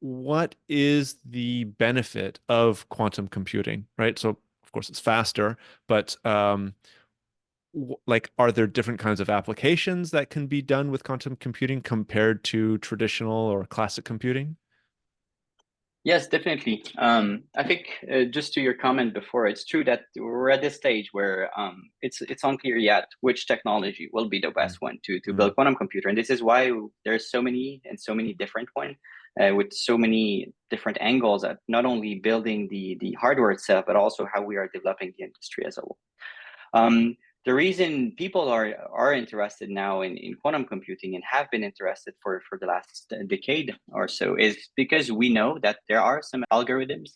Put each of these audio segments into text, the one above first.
what is the benefit of quantum computing, right? So, of course, it's faster, but like, are there different kinds of applications that can be done with quantum computing compared to traditional or classic computing? Yes, definitely. I think just to your comment before, it's true that we're at this stage where it's unclear yet which technology will be the best one to Mm. build quantum computer, and this is why there's so many and so many different ones with so many different angles at not only building the hardware itself, but also how we are developing the industry as a whole. Um, the reason people are interested now in quantum computing and have been interested for the last decade or so is because we know that there are some algorithms,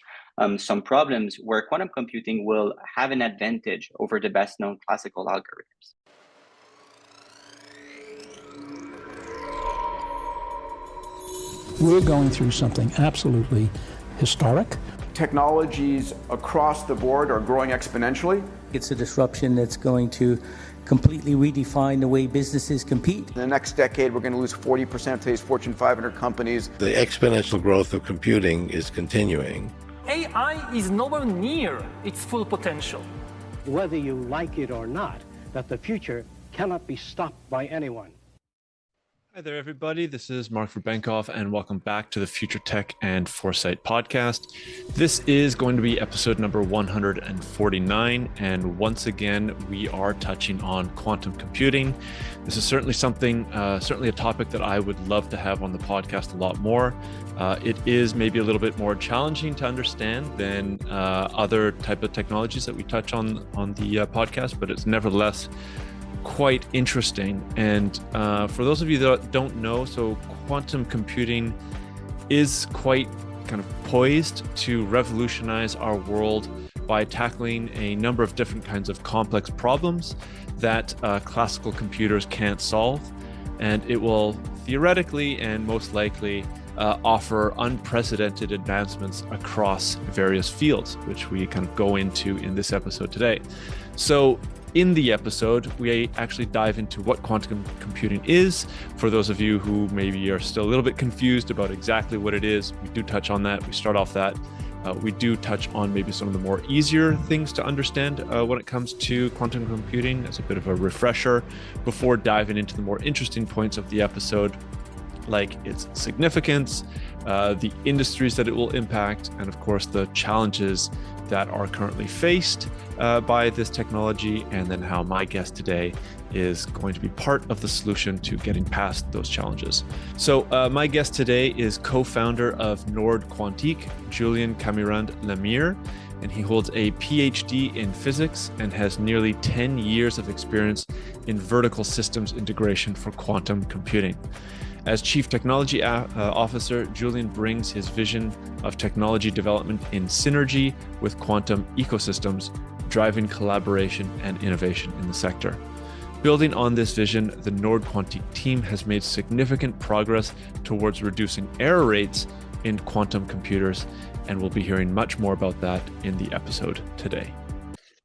some problems where quantum computing will have an advantage over the best known classical algorithms. We're going through something absolutely historic. Technologies across the board are growing exponentially. It's a disruption that's going to completely redefine the way businesses compete. In the next decade, we're going to lose 40% of today's Fortune 500 companies. The exponential growth of computing is continuing. AI is nowhere near its full potential. Whether you like it or not, that the future cannot be stopped by anyone. Hi there, everybody. This is Mark Verbenkoff, and welcome back to the Future Tech and Foresight podcast. This is going to be episode number 149, and once again, we are touching on quantum computing. This is certainly something, certainly a topic that I would love to have on the podcast a lot more. It is maybe a little bit more challenging to understand than other type of technologies that we touch on the podcast, but it's nevertheless quite interesting. And for those of you that don't know, so quantum computing is quite kind of poised to revolutionize our world by tackling a number of different kinds of complex problems that classical computers can't solve. And it will theoretically and most likely offer unprecedented advancements across various fields, which we kind of go into in this episode today. So in the episode, we actually dive into what quantum computing is. For those of you who maybe are still a little bit confused about exactly what it is, we do touch on that. We start off that. We do touch on maybe some of the more easier things to understand when it comes to quantum computing as a bit of a refresher before diving into the more interesting points of the episode, like its significance, the industries that it will impact, and of course the challenges that are currently faced by this technology, and then how my guest today is going to be part of the solution to getting past those challenges. So my guest today is co-founder of Nord Quantique, Julien Camirand Lemyre, and he holds a PhD in physics and has nearly 10 years of experience in vertical systems integration for quantum computing. As Chief Technology Officer, Julien brings his vision of technology development in synergy with quantum ecosystems, driving collaboration and innovation in the sector. Building on this vision, the Nord Quantique team has made significant progress towards reducing error rates in quantum computers, and we'll be hearing much more about that in the episode today.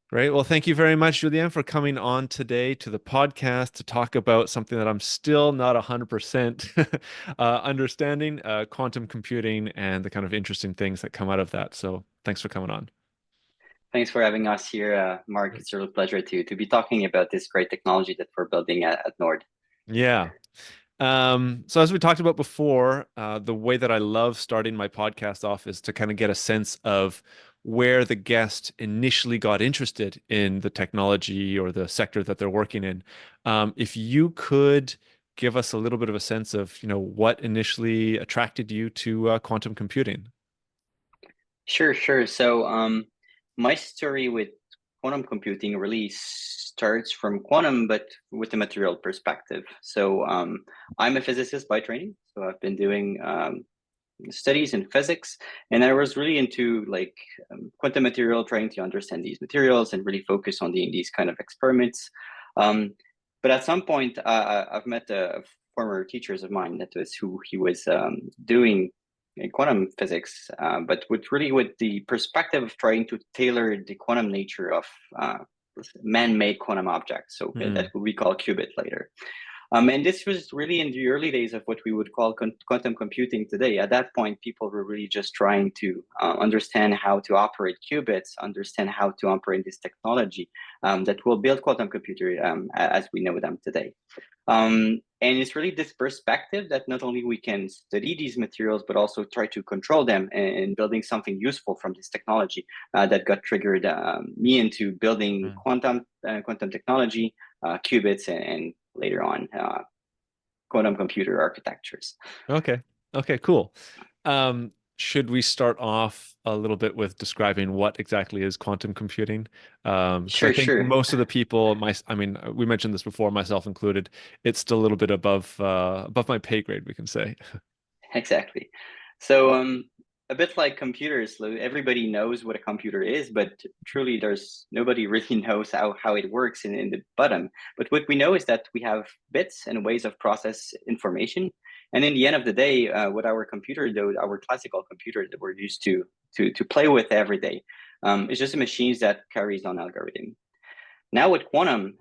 Great. Well, thank you very much, Julien, for coming on today to the podcast to talk about something that I'm still not 100% understanding, quantum computing and the kind of interesting things that come out of that. So thanks for coming on. Thanks for having us here, Mark. It's a real pleasure to be talking about this great technology that we're building at Nord. Yeah. So as we talked about before, the way that I love starting my podcast off is to kind of get a sense of where the guest initially got interested in the technology or the sector that they're working in. If you could give us a little bit of a sense of, what initially attracted you to quantum computing. Sure. So my story with quantum computing really starts from quantum, but with a material perspective. So I'm a physicist by training. So I've been doing studies in physics, and I was really into quantum material, trying to understand these materials and really focus on these kind of experiments. But at some point, I've met former teachers of mine that was who he was doing quantum physics, but with the perspective of trying to tailor the quantum nature of man-made quantum objects. So that we call Qubit later. And this was really in the early days of what we would call quantum computing today. At that point, people were really just trying to understand how to operate qubits, understand how to operate this technology that will build quantum computer as we know them today. And it's really this perspective that not only we can study these materials, but also try to control them and building something useful from this technology that got triggered me into building quantum technology, qubits, and later on quantum computer architectures. Okay. Okay, cool. Should we start off a little bit with describing what exactly is quantum computing? 'Cause I think Sure. most of the people, I mean, we mentioned this before, myself included, it's still a little bit above my pay grade, we can say. Exactly. So a bit like computers, everybody knows what a computer is, but truly there's nobody really knows how it works in the bottom. But what we know is that we have bits and ways of process information. And in the end of the day, what our computer does, our classical computer that we're used to play with every day, is just a machine that carries on algorithm. Now with quantum,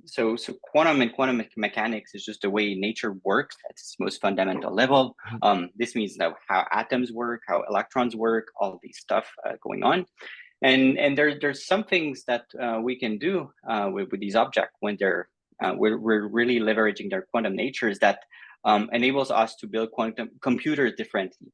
so quantum and quantum mechanics is just the way nature works at its most fundamental level. This means that how atoms work, how electrons work, all these stuff going on. And there's some things that we can do with these objects when we're really leveraging their quantum natures that enables us to build quantum computers differently.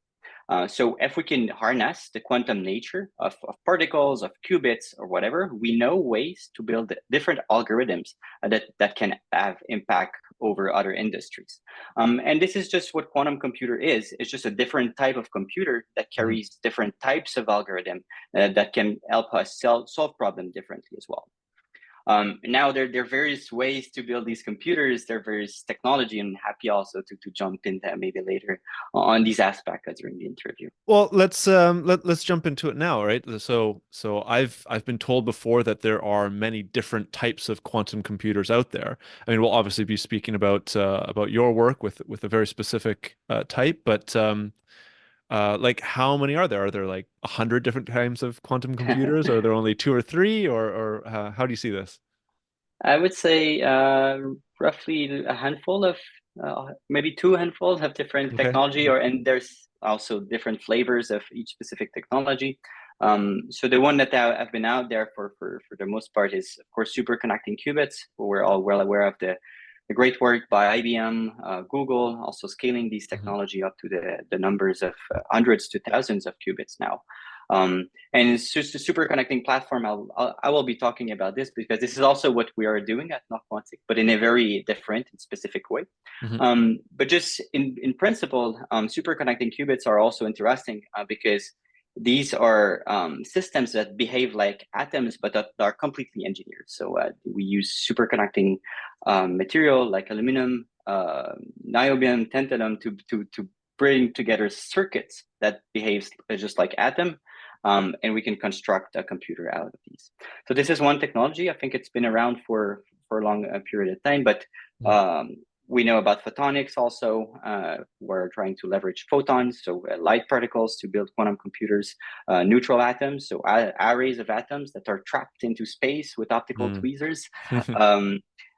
So if we can harness the quantum nature of particles, of qubits, or whatever, we know ways to build different algorithms that can have impact over other industries. And this is just what quantum computer is. It's just a different type of computer that carries different types of algorithm that can help us solve problems differently as well. Now there are various ways to build these computers. There are various technology, and happy also to jump into maybe later on these aspects during the interview. Well, let's jump into it now, right? So I've been told before that there are many different types of quantum computers out there. I mean, we'll obviously be speaking about your work with a very specific type, but like how many are there? Are there like 100 different kinds of quantum computers? Are there only two or three, or how do you see this? I would say roughly a handful of maybe two handfuls of different Okay. technology, and there's also different flavors of each specific technology. So the one that have been out there for the most part is, of course, superconducting qubits. We're all well aware of the great work by IBM, Google, also scaling these technology up to the numbers of hundreds to thousands of qubits now. And it's just a superconducting platform. I will be talking about this because this is also what we are doing at Nord Quantique, but in a very different and specific way. But just in principle, superconducting qubits are also interesting because these are systems that behave like atoms, but that are completely engineered. So we use superconducting material like aluminum, niobium, tantalum to bring together circuits that behaves just like atom. And we can construct a computer out of these. So this is one technology. I think it's been around for a long period of time, but we know about photonics also. We're trying to leverage photons, so light particles to build quantum computers, neutral atoms, so arrays of atoms that are trapped into space with optical tweezers,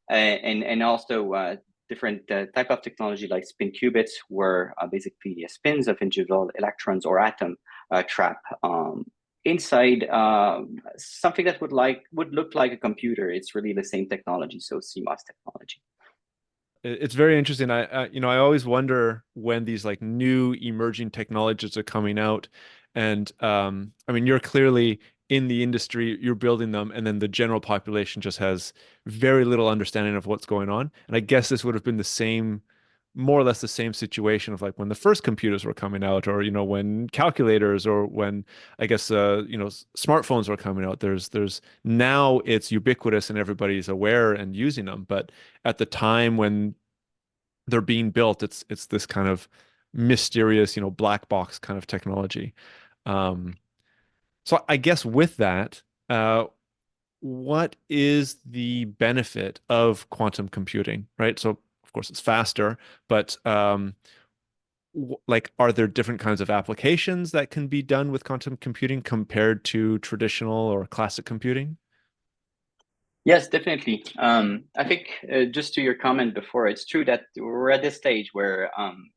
and also different type of technology like spin qubits, where basically spins of individual electrons or atom trap inside something that would look like a computer. It's really the same technology, so CMOS technology. It's very interesting. I always wonder when these like new emerging technologies are coming out, and I mean, you're clearly in the industry, you're building them, and then the general population just has very little understanding of what's going on. And I guess this would have been the same, more or less the same situation of like when the first computers were coming out, or when calculators, or when I guess smartphones were coming out. There's now it's ubiquitous and everybody's aware and using them, but at the time when they're being built, it's this kind of mysterious, black box kind of technology. So I guess with that, what is the benefit of quantum computing, right? So of course it's faster, but like, are there different kinds of applications that can be done with quantum computing compared to traditional or classic computing? Yes, definitely. I think just to your comment before, it's true that we're at this stage where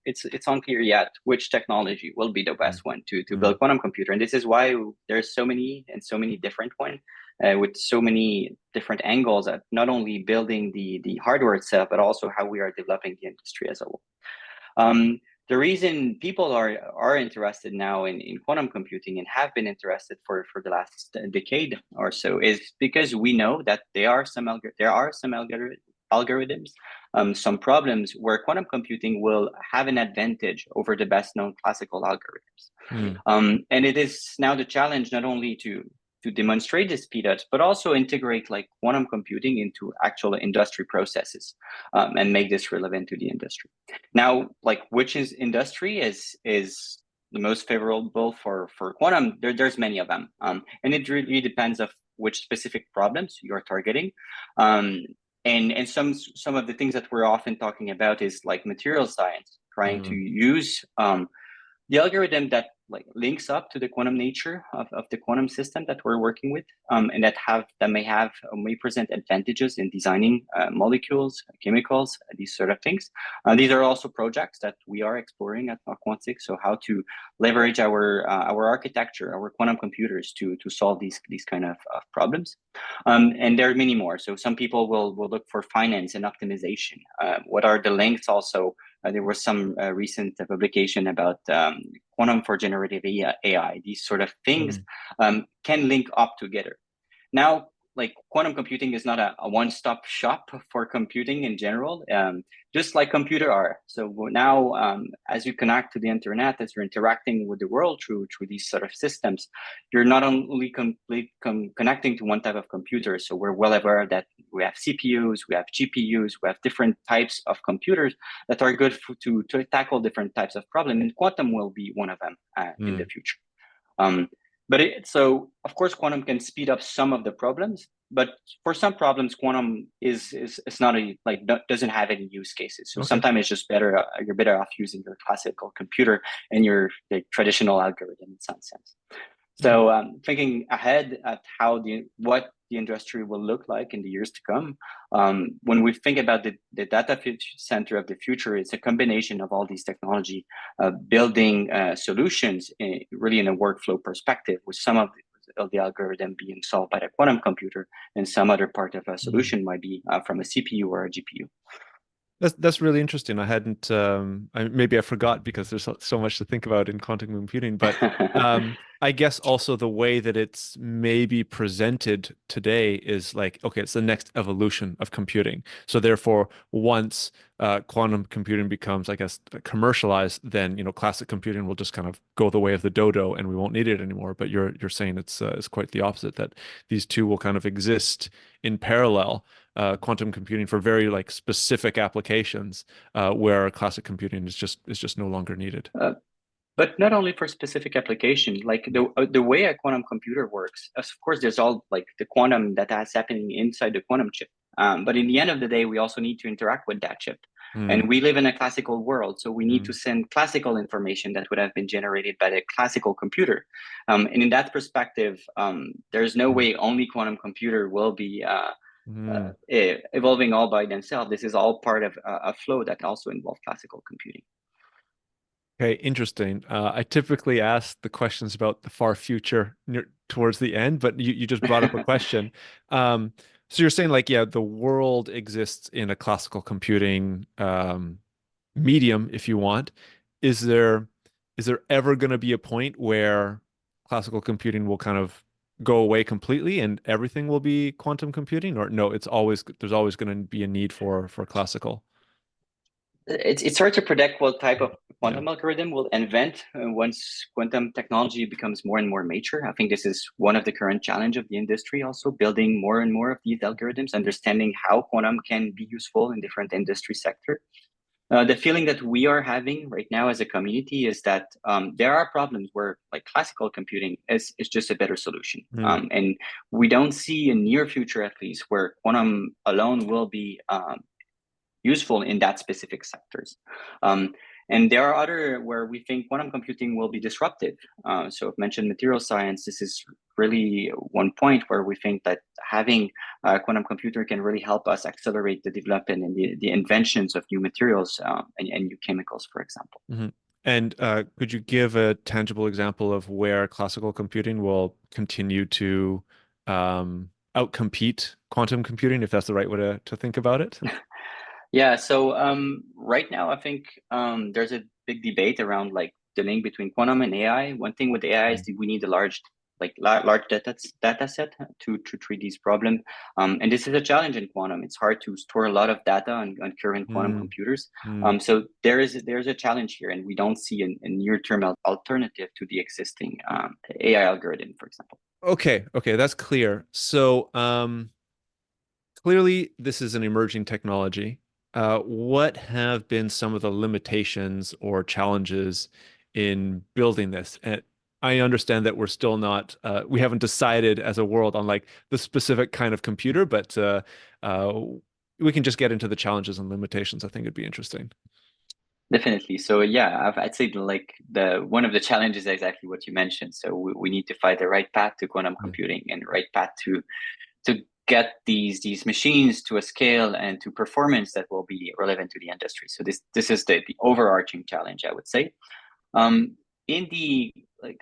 it's unclear yet which technology will be the best one to build quantum computer, and this is why there's so many and so many different ones with so many different angles at not only building the hardware itself, but also how we are developing the industry as a whole. The reason people are interested now in quantum computing and have been interested for the last decade or so is because we know that there are some algorithms, some problems where quantum computing will have an advantage over the best known classical algorithms. And it is now the challenge not only to demonstrate the speed ups, but also integrate like quantum computing into actual industry processes and make this relevant to the industry. Now, like which is industry is the most favorable for quantum? There's many of them, and it really depends of which specific problems you're targeting. And some of the things that we're often talking about is like material science, trying to use the algorithm that like links up to the quantum nature of the quantum system that we're working with, and that may present advantages in designing molecules, chemicals, these sort of things. These are also projects that we are exploring at Nord Quantique. So how to leverage our architecture, our quantum computers to solve these kind of problems. And there are many more. So some people will look for finance and optimization. What are the lengths also? There was some recent publication about quantum for generative AI. These sort of things can link up together. Now, like quantum computing is not a one-stop shop for computing in general, just like computer are. So now, as you connect to the internet, as you're interacting with the world through these sort of systems, you're not only connecting to one type of computer. So we're well aware that we have CPUs, we have GPUs, we have different types of computers that are good to tackle different types of problems. And quantum will be one of them in the future. So of course, quantum can speed up some of the problems, but for some problems, quantum is not doesn't have any use cases. So sometimes it's just better. You're better off using your classical computer and your traditional algorithm in some sense. So thinking ahead at what the industry will look like in the years to come, when we think about the data center of the future, it's a combination of all these technology, building solutions really in a workflow perspective, with some of the algorithm being solved by the quantum computer, and some other part of a solution might be from a CPU or a GPU. That's really interesting. I hadn't maybe I forgot because there's so much to think about in quantum computing, but I guess also the way that it's maybe presented today is like, okay, it's the next evolution of computing. So therefore, once quantum computing becomes, I guess, commercialized, then classic computing will just kind of go the way of the dodo, and we won't need it anymore. But you're saying it's quite the opposite, that these two will kind of exist in parallel. Quantum computing for very like specific applications where classic computing is just no longer needed. But not only for specific application, like the way a quantum computer works, of course, there's all like the quantum that's happening inside the quantum chip. But in the end of the day, we also need to interact with that chip. And we live in a classical world, so we need to send classical information that would have been generated by the classical computer. And in that perspective, there's no way only quantum computer will be evolving all by themselves. This is all part of a flow that also involves classical computing. Okay, interesting. I typically ask the questions about the far future towards the end, but you just brought up a question. So you're saying like, yeah, the world exists in a classical computing medium, if you want. Is there ever going to be a point where classical computing will kind of go away completely and everything will be quantum computing? Or no, there's always going to be a need for classical? It's hard to predict what type of quantum algorithm will invent once quantum technology becomes more and more mature. I think this is one of the current challenge of the industry, also building more and more of these algorithms, understanding how quantum can be useful in different industry sectors. The feeling that we are having right now as a community is that there are problems where like classical computing is just a better solution. And we don't see a near future, at least, where quantum alone will be useful in that specific sectors. And there are other where we think quantum computing will be disruptive. So I've mentioned material science. This is really one point where we think that having a quantum computer can really help us accelerate the development and the inventions of new materials and new chemicals, for example. Mm-hmm. And could you give a tangible example of where classical computing will continue to outcompete quantum computing, if that's the right way to think about it? Yeah, so right now I think there's a big debate around like the link between quantum and AI. One thing with AI is that we need a large data set to treat these problems. And this is a challenge in quantum. It's hard to store a lot of data on current quantum computers. So there's a challenge here, and we don't see a near-term alternative to the existing AI algorithm, for example. Okay, that's clear. So clearly this is an emerging technology. What have been some of the limitations or challenges in building this? And I understand that we're still not, we haven't decided as a world on like the specific kind of computer, but we can just get into the challenges and limitations. I think it'd be interesting. Definitely. So yeah, I'd say like one of the challenges is exactly what you mentioned. So we need to find the right path to quantum computing and the right path to get these machines to a scale and to performance that will be relevant to the industry. So this is the overarching challenge, I would say. In the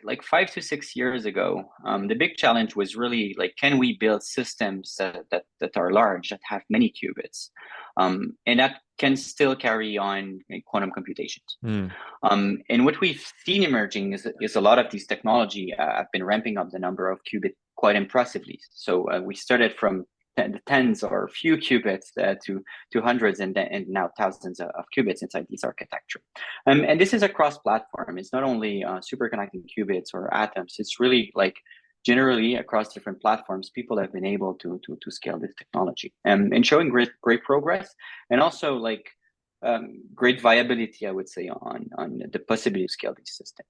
like 5 to 6 years ago, the big challenge was really like, can we build systems that are large, that have many qubits, and that can still carry on quantum computations. And what we've seen emerging is a lot of these technology have been ramping up the number of qubits quite impressively. So we started from the tens or few qubits to hundreds and now thousands of qubits inside this architecture. And this is a cross-platform. It's not only superconducting qubits or atoms. It's really like generally across different platforms, people have been able to scale this technology and showing great progress, and also like great viability, I would say, on the possibility to scale these systems.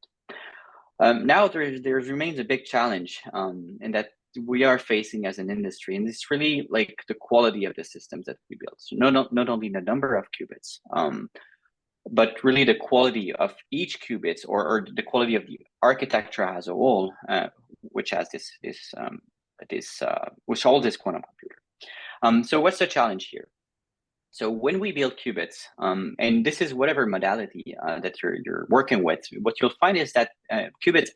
Now there remains a big challenge, and that we are facing as an industry, and it's really like the quality of the systems that we build. So not only the number of qubits, but really the quality of each qubit, or the quality of the architecture as a whole, which has which holds this quantum computer. So what's the challenge here? So when we build qubits, and this is whatever modality that you're working with, what you'll find is that qubits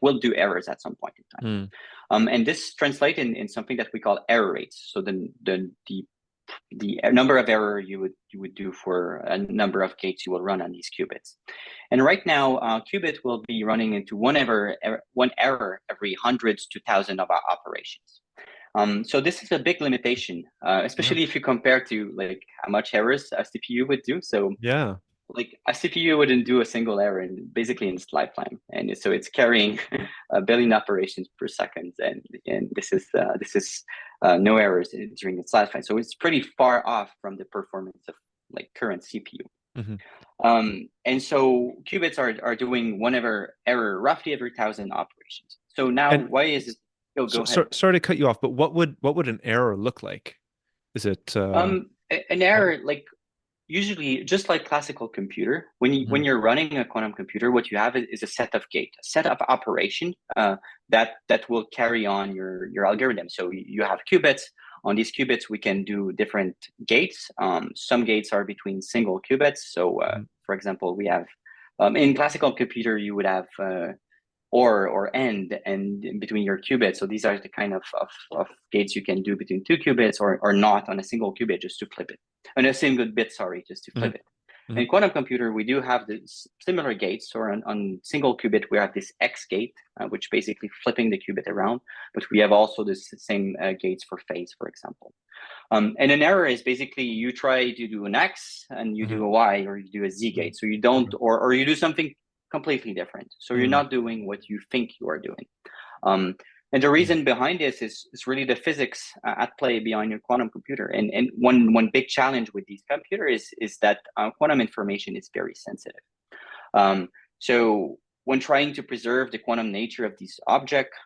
will do errors at some point in time. And this translates in something that we call error rates. So the number of error you would do for a number of gates you will run on these qubits. And right now, qubit will be running into one error every hundreds to thousands of operations. So this is a big limitation, especially if you compare to like how much errors a CPU would do. So yeah, like a CPU wouldn't do a single error basically in its lifetime, and so it's carrying a billion operations per second, and this is no errors during its lifetime. So it's pretty far off from the performance of like current CPU. And so qubits are doing one error roughly every 1,000 operations. So now why is it? Oh, go ahead. Sorry to cut you off, but what would an error look like? Is it an error like? Usually, just like classical computer, when you're running a quantum computer, what you have is a set of gates, a set of operation that will carry on your algorithm. So you have qubits. On these qubits, we can do different gates. Some gates are between single qubits. So, for example, we have in classical computer, you would have or AND and between your qubits. So these are the kind of gates you can do between two qubits or not on a single qubit just to flip it. On a single bit, sorry, just to flip it. In quantum computer, we do have this similar gates. So on single qubit, we have this X gate, which basically flipping the qubit around. But we have also the same gates for phase, for example. And an error is basically you try to do an X and you do a Y, or you do a Z gate. So you don't, or you do something completely different. So you're not doing what you think you are doing. And the reason behind this is really the physics at play behind your quantum computer. And one big challenge with these computers is that quantum information is very sensitive. So when trying to preserve the quantum nature of these objects,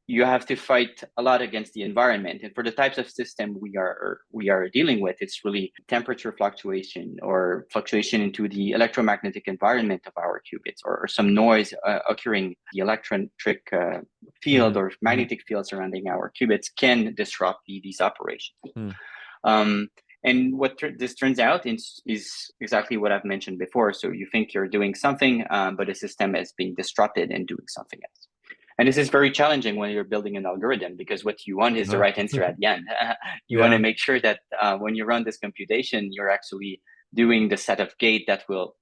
you have to fight a lot against the environment. And for the types of system we are dealing with, it's really temperature fluctuation or fluctuation into the electromagnetic environment of our qubits, or some noise occurring in the electric field or magnetic field surrounding our qubits can disrupt these operations. And what this turns out is exactly what I've mentioned before. So you think you're doing something, but the system is being disrupted and doing something else. And this is very challenging when you're building an algorithm, because what you want is the right answer at the end. You want to make sure that when you run this computation, you're actually doing the set of gate that will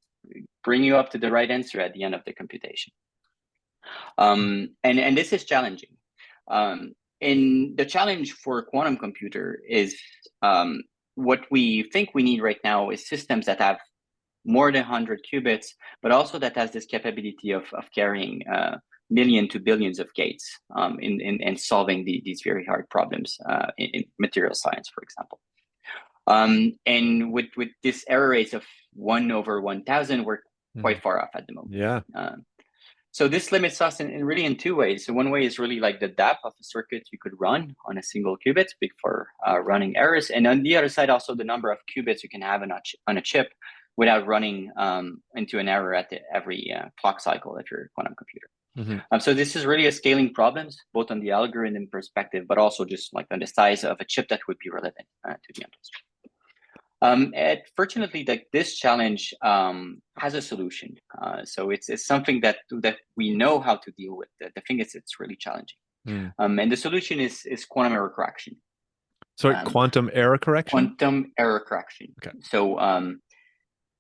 bring you up to the right answer at the end of the computation. And this is challenging. And the challenge for a quantum computer is what we think we need right now is systems that have more than 100 qubits, but also that has this capability of carrying million to billions of gates in solving these very hard problems in material science, for example. And with this error rates of 1/1000, we're quite far off at the moment. Yeah. So this limits us in two ways. So one way is really like the depth of a circuit you could run on a single qubit, big for running errors. And on the other side, also the number of qubits you can have on a chip without running into an error at every clock cycle if you're a quantum computer. So this is really a scaling problems, both on the algorithm perspective, but also just like on the size of a chip that would be relevant to the industry. Fortunately, this challenge has a solution. So it's something that we know how to deal with. The thing is, it's really challenging. And the solution is quantum error correction. Sorry, quantum error correction? Quantum error correction. Okay. So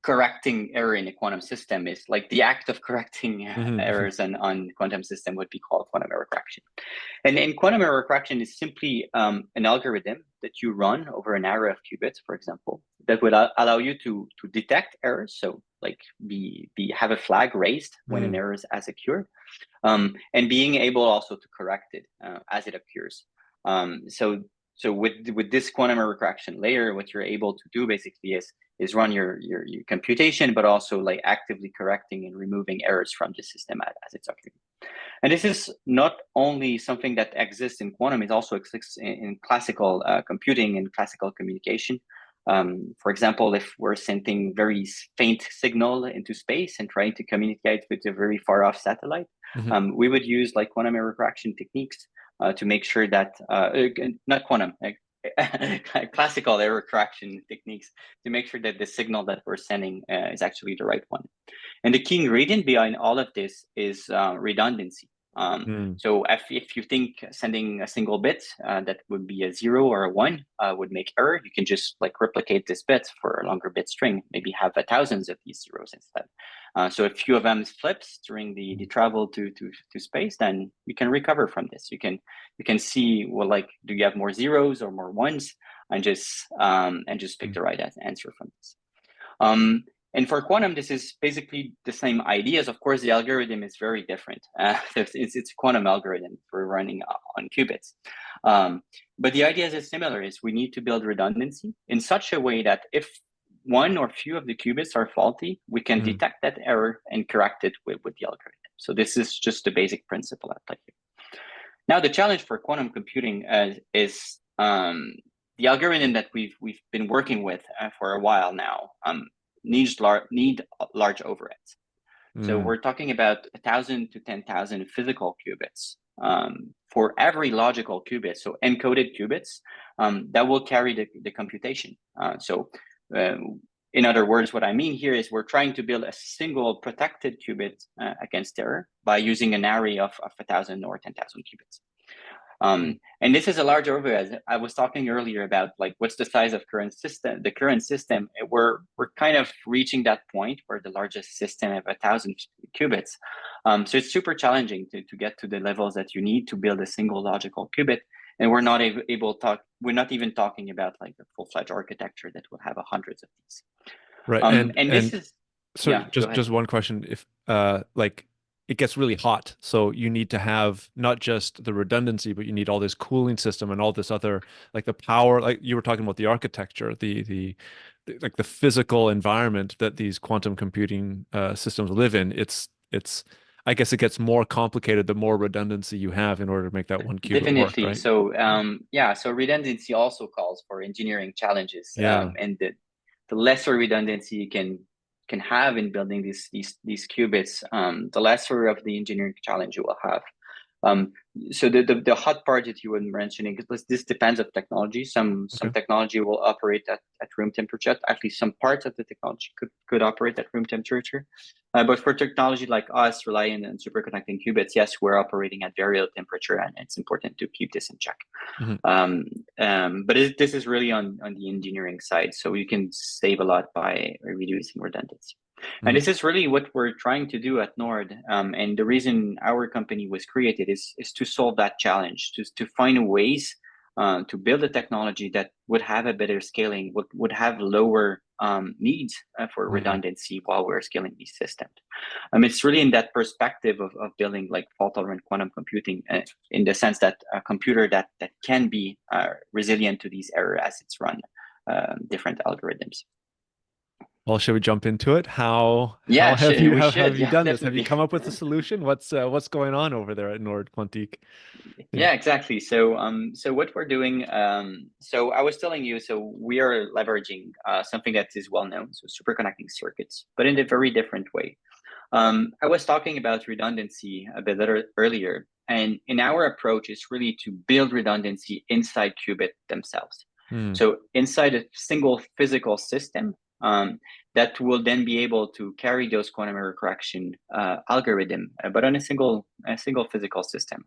correcting error in a quantum system is like the act of correcting errors on quantum system would be called quantum error correction. And quantum error correction is simply an algorithm that you run over an array of qubits, for example, that would allow you to detect errors. So like have a flag raised when an error has occurred, and being able also to correct it as it occurs. So with this quantum error correction layer, what you're able to do basically is run your computation, but also like actively correcting and removing errors from the system as it's occurring. And this is not only something that exists in quantum, it also exists in classical computing and classical communication. For example, if we're sending very faint signal into space and trying to communicate with a very far off satellite, we would use like quantum error correction techniques to make sure that not quantum, classical error correction techniques to make sure that the signal that we're sending is actually the right one. And the key ingredient behind all of this is redundancy. So if you think sending a single bit that would be a 0 or a 1 would make error, you can just like replicate this bit for a longer bit string, maybe have thousands of these zeros instead. So if few of them flips during the travel to space, then you can recover from this. You can see, well, like, do you have more zeros or more ones, and just pick the right answer from this. And for quantum, this is basically the same ideas. Of course, the algorithm is very different. It's a quantum algorithm for running on qubits. But the idea is similar, is we need to build redundancy in such a way that if one or few of the qubits are faulty, we can detect that error and correct it with the algorithm. So this is just the basic principle at play here. Now, the challenge for quantum computing is the algorithm that we've been working with for a while now need large overheads. So we're talking about 1,000 to 10,000 physical qubits for every logical qubit, so encoded qubits that will carry the computation. In other words, what I mean here is we're trying to build a single protected qubit against error by using an array of 1,000 or 10,000 qubits. And this is a large overhead. I was talking earlier about like what's the size of the current system. We're kind of reaching that point where the largest system of 1,000 qubits. So it's super challenging to get to the levels that you need to build a single logical qubit. And we're not we're not even talking about like a full-fledged architecture that will have hundreds of these. Right. And this is just one question. If like it gets really hot, so you need to have not just the redundancy, but you need all this cooling system and all this other, like the power, like you were talking about the architecture, the like the physical environment that these quantum computing systems live in. It's I guess it gets more complicated the more redundancy you have in order to make that one qubit work, Definitely. right? So so redundancy also calls for engineering challenges. Yeah. And the lesser redundancy you can have in building these qubits, the lesser of the engineering challenge you will have. So the hot part that you were mentioning, because this depends of technology. Some technology will operate at room temperature. At least some parts of the technology could operate at room temperature. But for technology like us, relying on superconducting qubits, yes, we're operating at very low temperature, and it's important to keep this in check. But this is really on the engineering side, so you can save a lot by reducing redundancy. And this is really what we're trying to do at Nord. And the reason our company was created is to solve that challenge, to find ways to build a technology that would have a better scaling, would have lower needs for redundancy while we're scaling these systems. It's really in that perspective of building like fault-tolerant quantum computing, in the sense that a computer that can be resilient to these errors as it's run different algorithms. Well, should we jump into it? How Yeah, have you done this? Have definitely. you come up with a solution? What's going on over there at Nord Quantique? Yeah, exactly. So what we're doing, so I was telling you, so we are leveraging something that is well known, so superconducting circuits, but in a very different way. I was talking about redundancy a bit earlier, and in our approach is really to build redundancy inside qubit themselves. So inside a single physical system, that will then be able to carry those quantum error correction algorithm, but on a single physical system,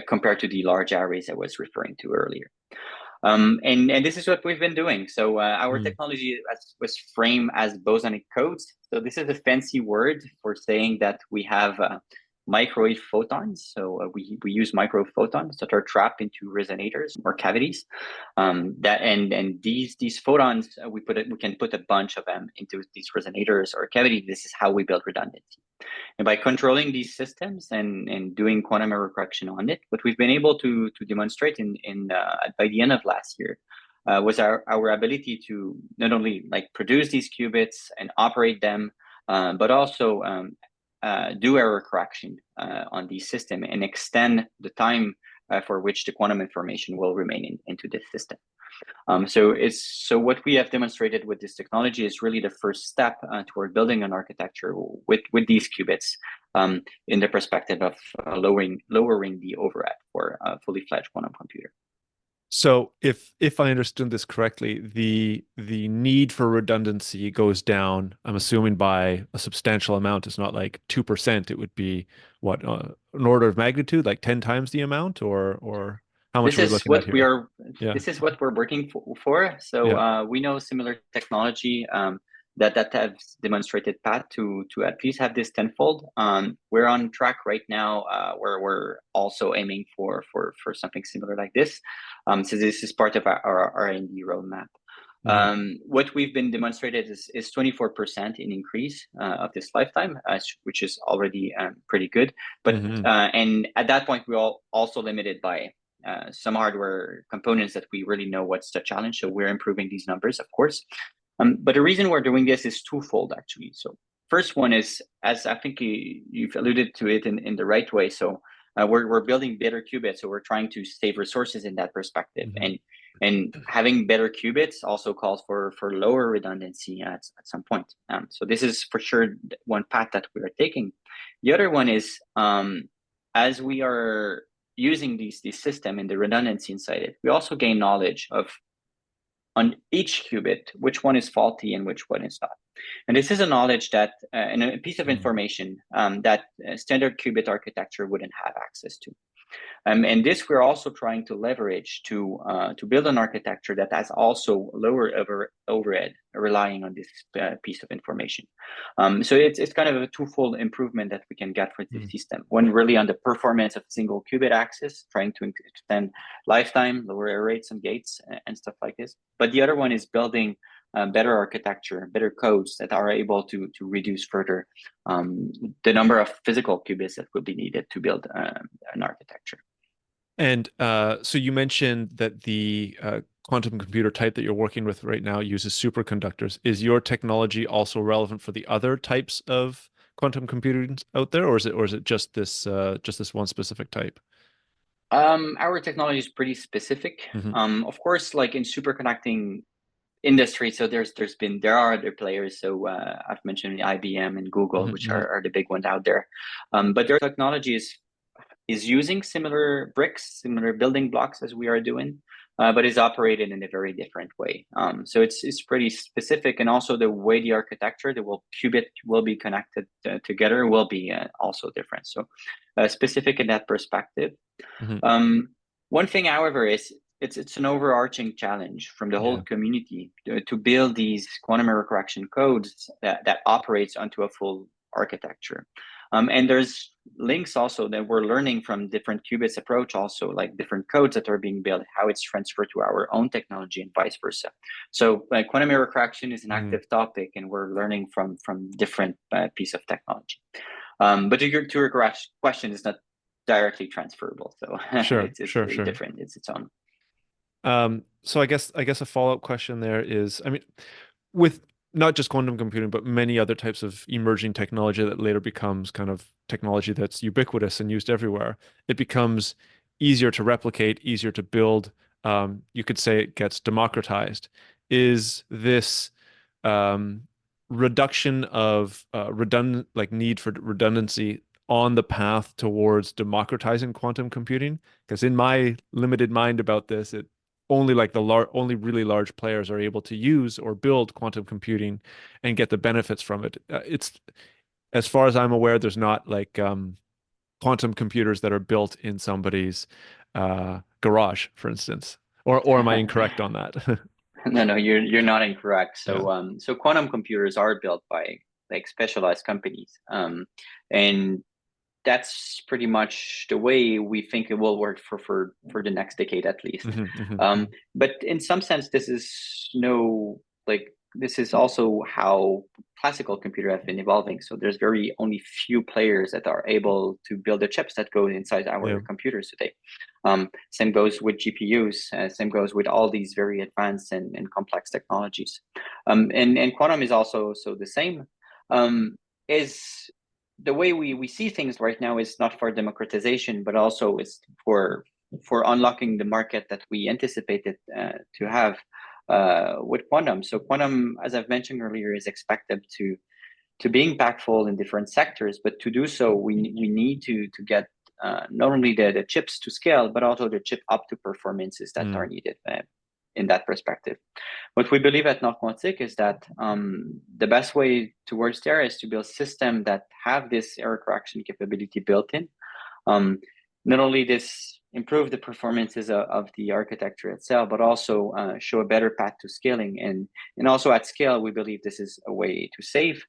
compared to the large arrays I was referring to earlier. And this is what we've been doing. So our technology was framed as bosonic codes. So this is a fancy word for saying that we have microwave photons. So we use microphotons that are trapped into resonators or cavities. These photons, we can put a bunch of them into these resonators or cavities. This is how we build redundancy. And by controlling these systems and doing quantum error correction on it, what we've been able to demonstrate by the end of last year was our ability to not only like produce these qubits and operate them, but also do error correction on the system and extend the time for which the quantum information will remain into this system. So what we have demonstrated with this technology is really the first step toward building an architecture with these qubits, in the perspective of lowering the overhead for a fully fledged quantum computer. So if I understood this correctly, the need for redundancy goes down, I'm assuming by a substantial amount. It's not like 2%. It would be what, an order of magnitude, like 10 times the amount, or how much are we looking at here? This is what we're working for. So we know similar technology that have demonstrated path to at least have this tenfold. We're on track right now where we're also aiming for something similar like this. So this is part of our R&D roadmap. What we've been demonstrated is 24% in increase of this lifetime, which is already pretty good. But and at that point, we're also limited by some hardware components that we really know what's the challenge. So we're improving these numbers, of course. But the reason we're doing this is twofold, actually. So first one is, as I think you've alluded to it in the right way. So we're building better qubits. So we're trying to save resources in that perspective. And having better qubits also calls for lower redundancy at some point. So this is for sure one path that we are taking. The other one is, as we are using these system and the redundancy inside it, we also gain knowledge of, on each qubit, which one is faulty and which one is not. And this is a knowledge that, and a piece of information that standard qubit architecture wouldn't have access to. And this we're also trying to leverage to build an architecture that has also lower overhead, relying on this piece of information. So it's kind of a twofold improvement that we can get for this system. One really on the performance of single qubit access, trying to extend lifetime, lower error rates and gates and stuff like this. But the other one is building better architecture, better codes that are able to reduce further the number of physical qubits that will be needed to build an architecture. And so you mentioned that the quantum computer type that you're working with right now uses superconductors. Is your technology also relevant for the other types of quantum computing out there, or is it just this one specific type? Our technology is pretty specific. Of course, like in superconducting industry, so there are other players. So I've mentioned IBM and Google, which are the big ones out there. But their technology is using similar bricks, similar building blocks as we are doing, but is operated in a very different way. So it's pretty specific, and also the way the architecture, qubit will be connected together will be also different. So specific in that perspective. One thing, however, is it's an overarching challenge from the whole community to build these quantum error correction codes that operates onto a full architecture. And there's links also that we're learning from different qubits approach, also like different codes that are being built, how it's transferred to our own technology and vice versa. So quantum error correction is an active topic, and we're learning from different piece of technology. But to your question, it's not directly transferable. So it's very different. It's its own. So I guess a follow-up question there is, I mean, with not just quantum computing, but many other types of emerging technology that later becomes kind of technology that's ubiquitous and used everywhere, it becomes easier to replicate, easier to build. You could say it gets democratized. Is this reduction of need for redundancy on the path towards democratizing quantum computing? Because in my limited mind about this, only only really large players are able to use or build quantum computing and get the benefits from it. It's, as far as I'm aware, there's not like quantum computers that are built in somebody's garage, for instance. Or am I incorrect on that? No, you're not incorrect. So so quantum computers are built by like specialized companies, and that's pretty much the way we think it will work for the next decade at least. But in some sense, this is also how classical computers have been evolving. So there's only few players that are able to build the chips that go inside our computers today. Same goes with GPUs. Same goes with all these very advanced and complex technologies. And quantum is also the same. Is the way we see things right now is not for democratization, but also is for unlocking the market that we anticipated to have with quantum. So quantum, as I've mentioned earlier, is expected to be impactful in different sectors, but to do so, we need to get not only the chips to scale, but also the chip up to performances that are needed in that perspective. What we believe at Nord Quantique is that the best way towards there is to build systems that have this error correction capability built in. Not only this improve the performances of the architecture itself, but also show a better path to scaling. And also at scale, we believe this is a way to save.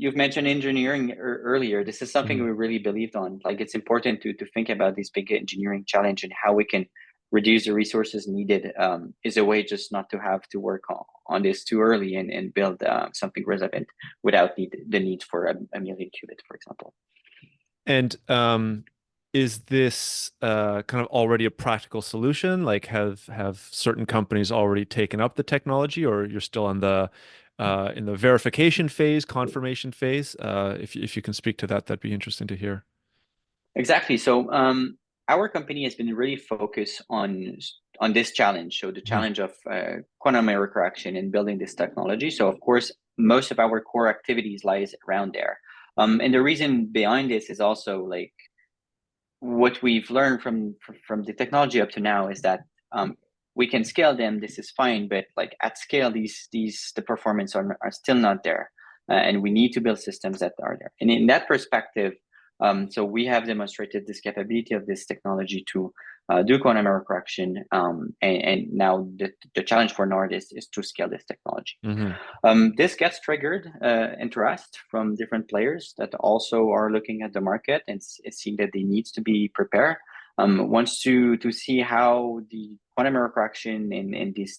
You've mentioned engineering earlier. This is something we really believed on. Like, it's important to think about this big engineering challenge and how we can reduce the resources needed is a way just not to have to work on this too early and build something relevant without the need for a million qubits, for example. And is this kind of already a practical solution? Like, have certain companies already taken up the technology, or you're still in the verification phase, confirmation phase? If you can speak to that, that'd be interesting to hear. Exactly. So our company has been really focused on this challenge. So the challenge of quantum error correction and building this technology. So of course, most of our core activities lies around there. And the reason behind this is also like what we've learned from the technology up to now is that we can scale them. This is fine, but like at scale, the performance are still not there, and we need to build systems that are there. And in that perspective, so we have demonstrated this capability of this technology to do quantum error correction, and now the challenge for Nord is to scale this technology. This gets triggered interest from different players that also are looking at the market and see that they need to be prepared. Wants to see how the quantum error correction and this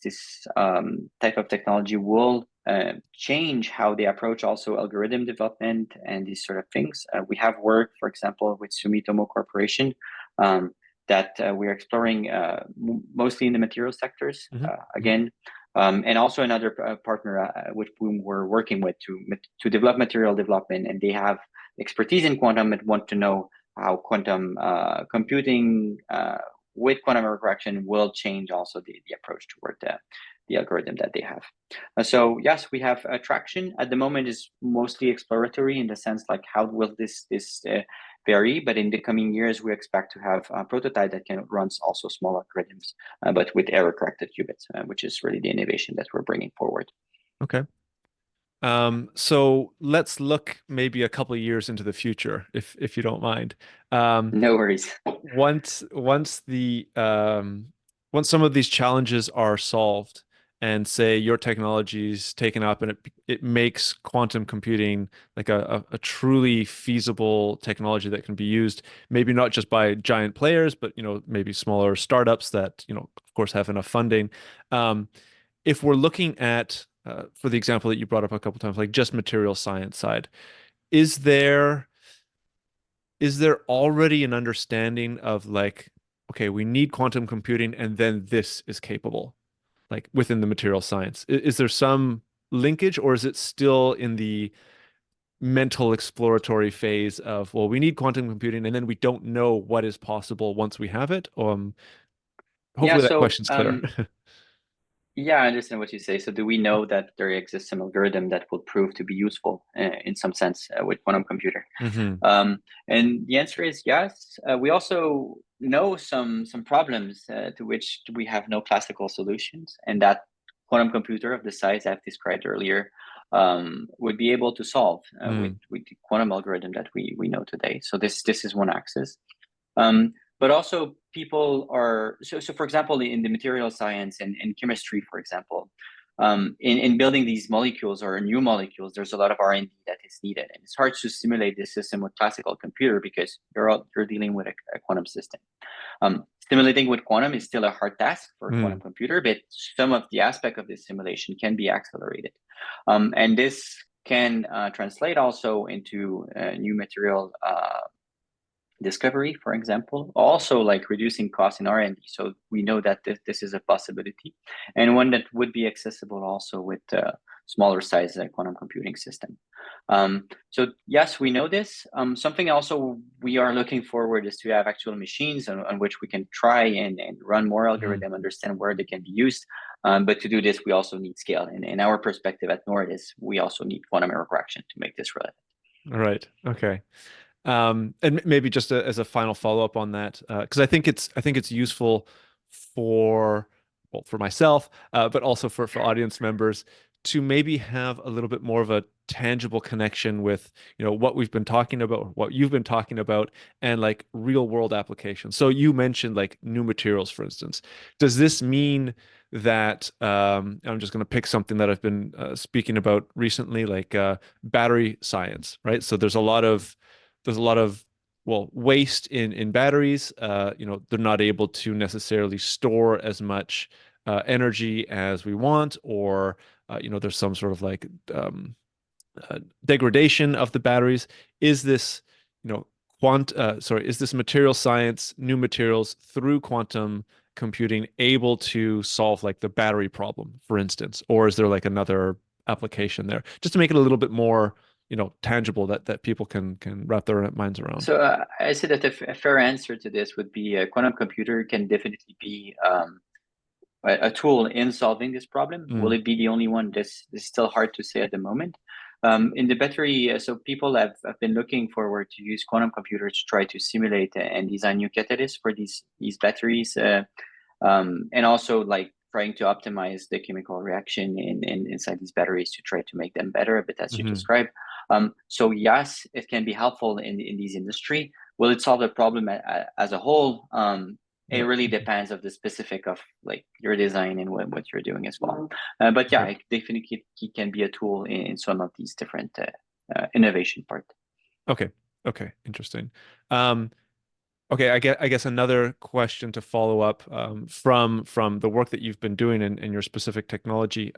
type of technology will change how they approach also algorithm development and these sort of things. We have worked, for example, with Sumitomo Corporation that we're exploring mostly in the material sectors. Again, And also another partner with whom we're working with to develop material development, and they have expertise in quantum and want to know how quantum computing with quantum correction will change also the approach toward the algorithm that they have. So yes, we have traction. At the moment is mostly exploratory in the sense like how will this vary, but in the coming years we expect to have a prototype that can run also small algorithms, but with error corrected qubits, which is really the innovation that we're bringing forward. Okay. So let's look maybe a couple of years into the future, if you don't mind. No worries. Once some of these challenges are solved, and say your technology is taken up, and it makes quantum computing like a truly feasible technology that can be used, maybe not just by giant players, but maybe smaller startups that of course have enough funding. If we're looking at for the example that you brought up a couple times, like just material science side, is there already an understanding of like, okay, we need quantum computing and then this is capable, like within the material science? Is there some linkage, or is it still in the mental exploratory phase of, well, we need quantum computing and then we don't know what is possible once we have it? Hopefully that question's clear. Yeah, I understand what you say. So do we know that there exists some algorithm that will prove to be useful in some sense with quantum computer? And the answer is yes. We also know some problems to which we have no classical solutions, and that quantum computer of the size I've described earlier would be able to solve with the quantum algorithm that we know today. So this is one axis. But also people are, so for example, in the material science and chemistry, for example, in building these molecules or new molecules, there's a lot of R&D that is needed. And it's hard to simulate this system with classical computer because you're dealing with a quantum system. Simulating with quantum is still a hard task for a quantum computer, but some of the aspect of this simulation can be accelerated. And this can translate also into new material discovery, for example, also like reducing costs in R&D. So we know that this is a possibility, and one that would be accessible also with smaller size quantum computing system. So yes, we know this. Something also we are looking forward is to have actual machines on which we can try and run more algorithm, understand where they can be used. But to do this, we also need scale. And in our perspective at Nord is we also need quantum error correction to make this relevant. All right. Okay. And maybe just as a final follow-up on that, because I think it's useful for myself, but also for audience members to maybe have a little bit more of a tangible connection with what we've been talking about, what you've been talking about, and like real world applications. So you mentioned like new materials, for instance. Does this mean that I'm just going to pick something that I've been speaking about recently, like battery science, right? So there's a lot of waste in batteries. They're not able to necessarily store as much energy as we want, or there's some sort of like degradation of the batteries. Is this is this material science, new materials through quantum computing able to solve like the battery problem, for instance, or is there like another application there, just to make it a little bit more tangible that people can wrap their minds around? So I say that a fair answer to this would be a quantum computer can definitely be a tool in solving this problem. Will it be the only one? This is still hard to say at the moment. In the battery, so people have been looking forward to use quantum computers to try to simulate and design new catalysts for these batteries, and also like trying to optimize the chemical reaction inside these batteries to try to make them better, but as you described. So yes, it can be helpful in these industry. Will it solve the problem as a whole? It really depends of the specific of like your design and what you're doing as well. But yeah, it definitely can be a tool in some of these different innovation part. Okay. Interesting. Okay, I guess another question to follow up from the work that you've been doing in your specific technology.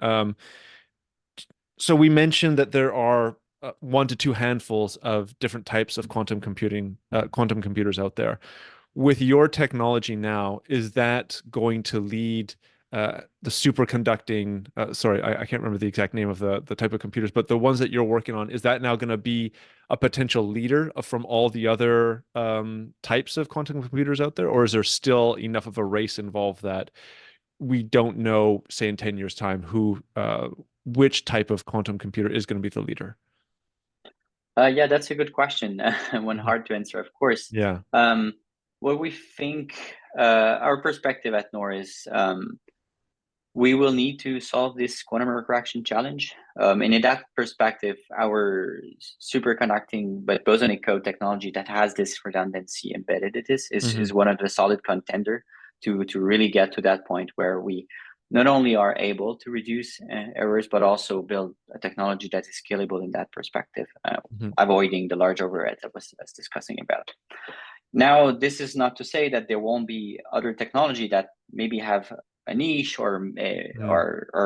So we mentioned that there are 1 to 2 handfuls of different types of quantum computers out there. With your technology now, is that going to lead the superconducting, sorry, I can't remember the exact name of the type of computers, but the ones that you're working on, is that now going to be a potential leader from all the other types of quantum computers out there? Or is there still enough of a race involved that we don't know, say in 10 years time, which type of quantum computer is going to be the leader? Yeah, that's a good question. One hard to answer, of course. Yeah. What we think, our perspective at NOR is we will need to solve this quantum recursion challenge. And in that perspective, our superconducting but bosonic code technology that has this redundancy embedded in this is one of the solid contender to really get to that point where we not only are able to reduce errors, but also build a technology that is scalable in that perspective, avoiding the large overhead that was discussing about. Now, this is not to say that there won't be other technology that maybe have a niche or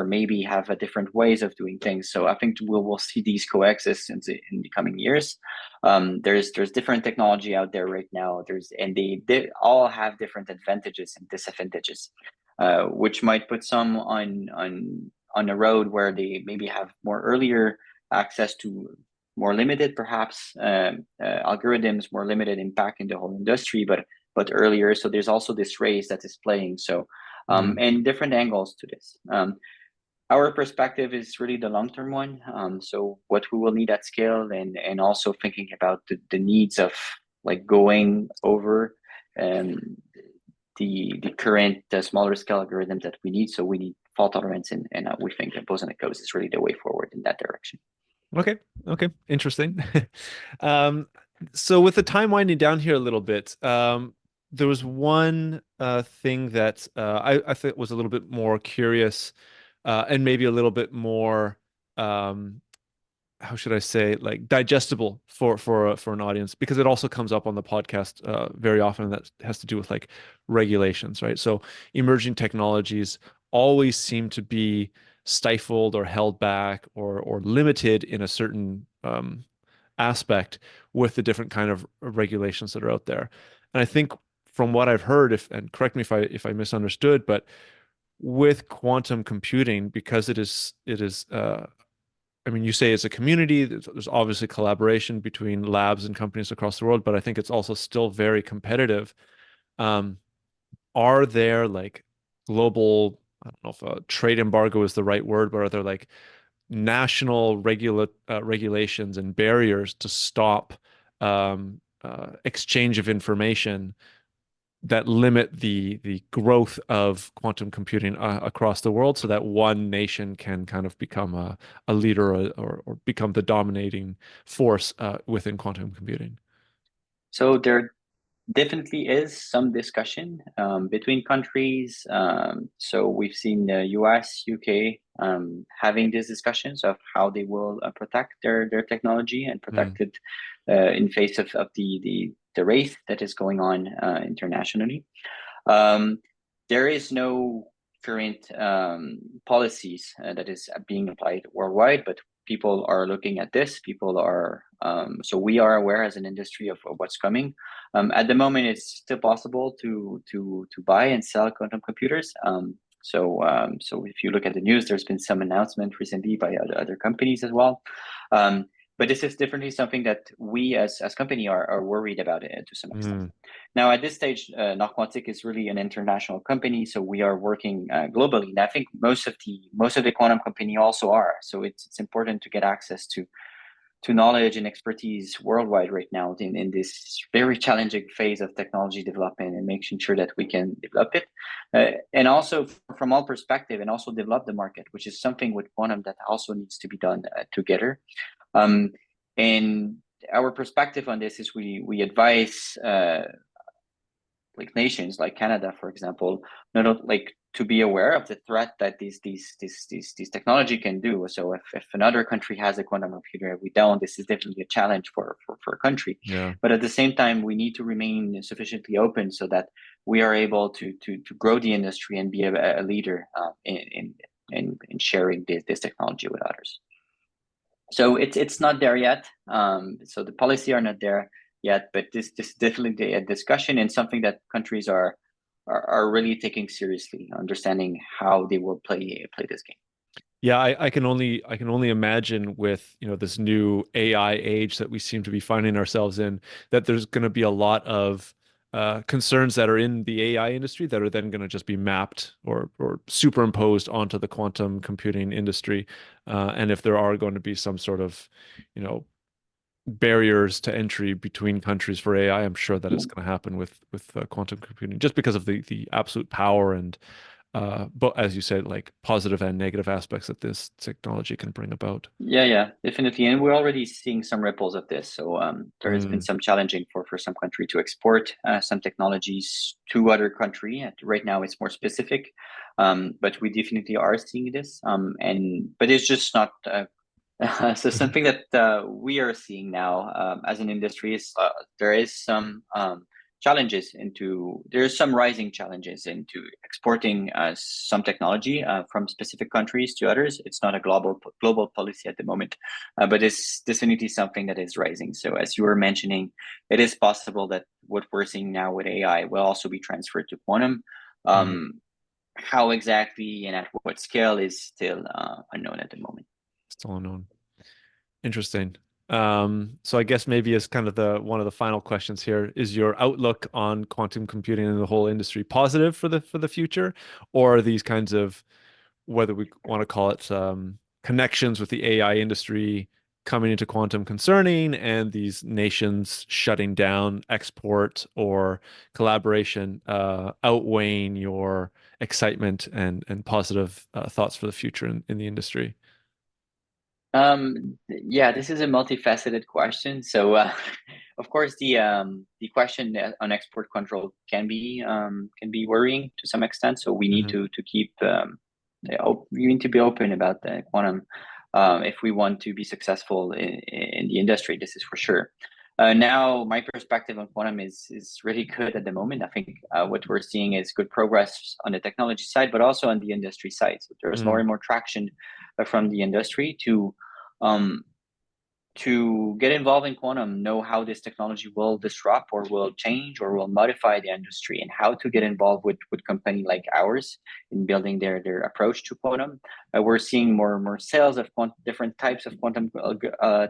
maybe have a different ways of doing things. So I think we'll see these coexist in the coming years. There's different technology out there right now. And they all have different advantages and disadvantages, which might put some on a road where they maybe have more earlier access to more limited, perhaps algorithms, more limited impact in the whole industry, but earlier. So there's also this race that is playing. So and different angles to this. Our perspective is really the long-term one. So what we will need at scale, and also thinking about the needs of like going over the current smaller scale algorithm that we need. So we need fault tolerance, and we think that bosonic code is really the way forward in that direction. Okay. Interesting. So with the time winding down here a little bit, there was one thing that I thought was a little bit more curious, and maybe a little bit more, how should I say, like digestible for an audience, because it also comes up on the podcast very often. That has to do with like regulations, right? So emerging technologies always seem to be stifled or held back or limited in a certain aspect with the different kind of regulations that are out there. And I think from what I've heard, and correct me if I misunderstood, but with quantum computing, because it is I mean, you say it's a community, there's obviously collaboration between labs and companies across the world, but I think it's also still very competitive. Are there like global, I don't know if a trade embargo is the right word, but are there like national regulations and barriers to stop exchange of information that limit the growth of quantum computing across the world, so that one nation can kind of become a leader or become the dominating force within quantum computing? So there definitely is some discussion between countries. So we've seen the US, UK having these discussions of how they will protect their technology and protect it in face of the race that is going on internationally. There is no current policies that is being applied worldwide, but people are looking at this. People are so we are aware as an industry of what's coming. At the moment, it's still possible to buy and sell quantum computers. So if you look at the news, there's been some announcement recently by other companies as well. But this is definitely something that we as company are worried about it to some extent. Now, at this stage, Nord Quantique is really an international company, so we are working globally. And I think most of the quantum company also are. So it's important to get access to knowledge and expertise worldwide right now in this very challenging phase of technology development, and making sure that we can develop it, and also from all perspective, and also develop the market, which is something with quantum that also needs to be done together. And our perspective on this is we advise like nations like Canada, for example, not like to be aware of the threat that these technology can do. So if another country has a quantum computer, we don't, this is definitely a challenge for a country. Yeah. But at the same time, we need to remain sufficiently open so that we are able to grow the industry and be a leader in sharing this technology with others. So it's not there yet. So the policy are not there yet, but this is definitely a discussion, and something that countries are are really taking seriously, understanding how they will play this game. Yeah, I can only imagine with, this new AI age that we seem to be finding ourselves in, that there's going to be a lot of concerns that are in the AI industry that are then going to just be mapped or superimposed onto the quantum computing industry. And if there are going to be some sort of, barriers to entry between countries for AI, I'm sure that it's going to happen with quantum computing, just because of the absolute power and but as you said, like positive and negative aspects that this technology can bring about. Yeah, definitely. And we're already seeing some ripples of this. So there has been some challenging for some country to export some technologies to other country. And right now it's more specific, but we definitely are seeing this. But it's just not. So something that we are seeing now as an industry is there is some there's some rising challenges into exporting some technology from specific countries to others. It's not a global policy at the moment, but it's definitely something that is rising. So as you were mentioning, it is possible that what we're seeing now with AI will also be transferred to quantum. How exactly and at what scale is still unknown at the moment. Still unknown. Interesting. So I guess maybe as kind of one of the final questions here, is your outlook on quantum computing and the whole industry positive for the future, or are these kinds of, whether we want to call it connections with the AI industry coming into quantum concerning, and these nations shutting down export or collaboration outweighing your excitement and positive thoughts for the future in the industry? Yeah, this is a multifaceted question. So, of course, the question on export control can be worrying to some extent. So we need to keep we need to be open about the quantum if we want to be successful in the industry. This is for sure. Now, my perspective on quantum is really good at the moment. I think what we're seeing is good progress on the technology side, but also on the industry side. So there's more and more traction from the industry to get involved in quantum, know how this technology will disrupt or will change or will modify the industry, and how to get involved with company like ours in building their approach to quantum. We're seeing more and more sales of different types of quantum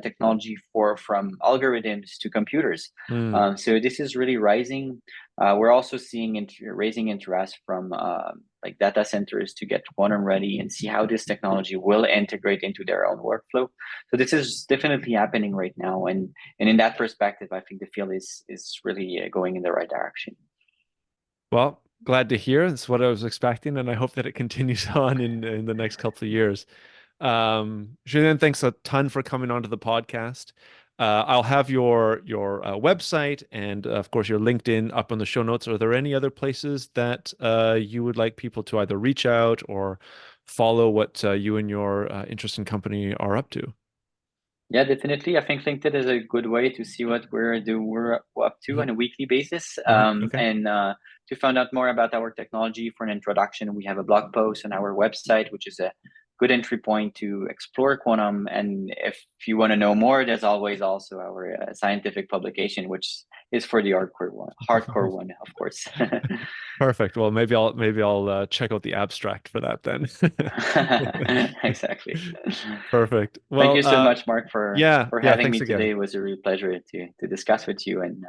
technology from algorithms to computers. So this is really rising. We're also seeing raising interest from like data centers to get quantum ready and see how this technology will integrate into their own workflow. So this is definitely happening right now, and in that perspective, I think the field is really going in the right direction. Well, glad to hear. That's what I was expecting, and I hope that it continues on in the next couple of years. Julien, thanks a ton for coming onto the podcast. I'll have your website and of course your LinkedIn up on the show notes. Are there any other places that you would like people to either reach out or follow what you and your interesting company are up to? Yeah, definitely. I think LinkedIn is a good way to see what we're up to on a weekly basis. Okay. And to find out more about our technology, for an introduction, we have a blog post on our website, which is a good entry point to explore quantum. And if you want to know more, there's always also our scientific publication, which is for the hardcore one, of course. Perfect. Well, maybe I'll check out the abstract for that then. Exactly. Perfect. Well, thank you so much, Mark, for having me again. today. It was a real pleasure to discuss with you. And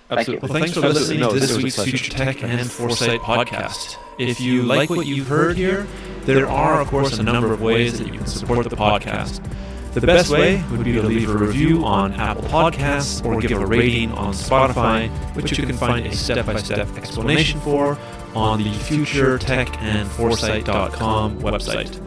absolutely. Well, thanks for listening to this week's Future Tech and Foresight podcast. If you like what you've heard here, there are, of course, a number of ways that you can support the podcast. The best way would be to leave a review on Apple Podcasts or give a rating on Spotify, which you can find a step-by-step explanation for on the futuretechandforesight.com website.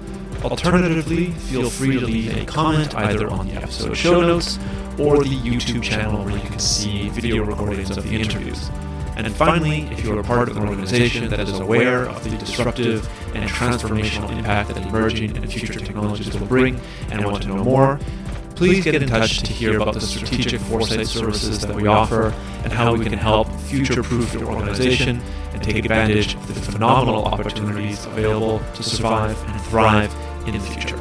Alternatively, feel free to leave a comment either on the episode show notes or the YouTube channel where you can see video recordings of the interviews. And finally, if you are part of an organization that is aware of the disruptive and transformational impact that emerging and future technologies will bring and want to know more, please get in touch to hear about the strategic foresight services that we offer and how we can help future-proof your organization and take advantage of the phenomenal opportunities available to survive and thrive in the future.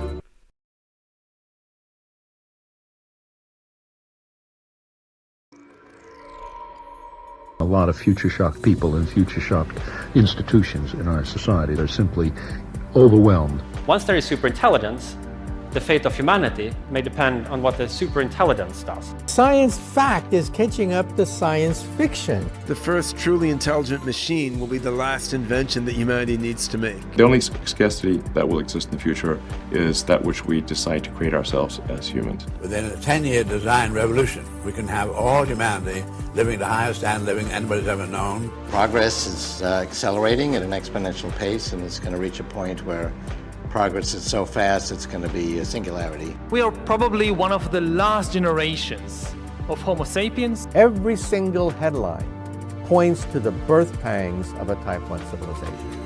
lot of future shock people and future shock institutions in our society. They're simply overwhelmed. Once there is superintelligence, the fate of humanity may depend on what the superintelligence does. Science fact is catching up to science fiction. The first truly intelligent machine will be the last invention that humanity needs to make. The only scarcity that will exist in the future is that which we decide to create ourselves as humans. Within a 10-year design revolution, we can have all humanity living the highest standard of living anybody's ever known. Progress is accelerating at an exponential pace, and it's going to reach a point where progress is so fast it's going to be a singularity. We are probably one of the last generations of Homo sapiens. Every single headline points to the birth pangs of a Type 1 civilization.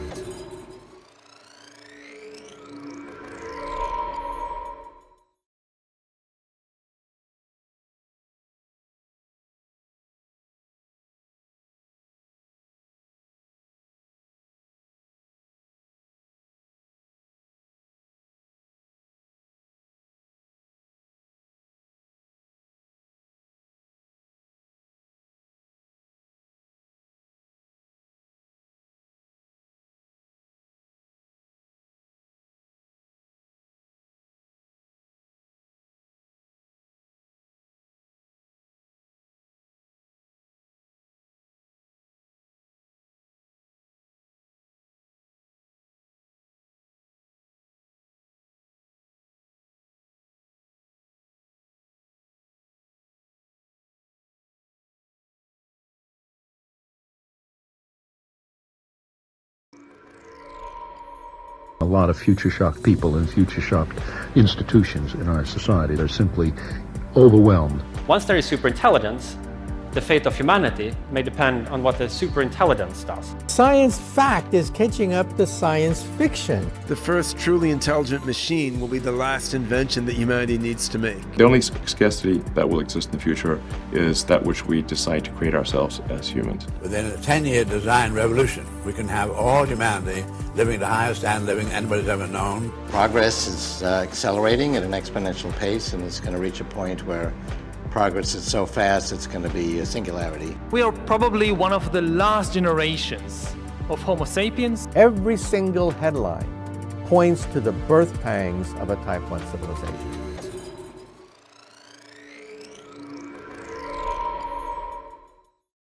A lot of future shock people and future shock institutions in our society. They're simply overwhelmed. Once there is superintelligence, the fate of humanity may depend on what the superintelligence does. Science fact is catching up to science fiction. The first truly intelligent machine will be the last invention that humanity needs to make. The only scarcity that will exist in the future is that which we decide to create ourselves as humans. Within a 10-year design revolution, we can have all humanity living the highest standard of living anybody's ever known. Progress is accelerating at an exponential pace, and it's going to reach a point where progress is so fast it's going to be a singularity. We are probably one of the last generations of Homo sapiens. Every single headline points to the birth pangs of a Type 1 civilization.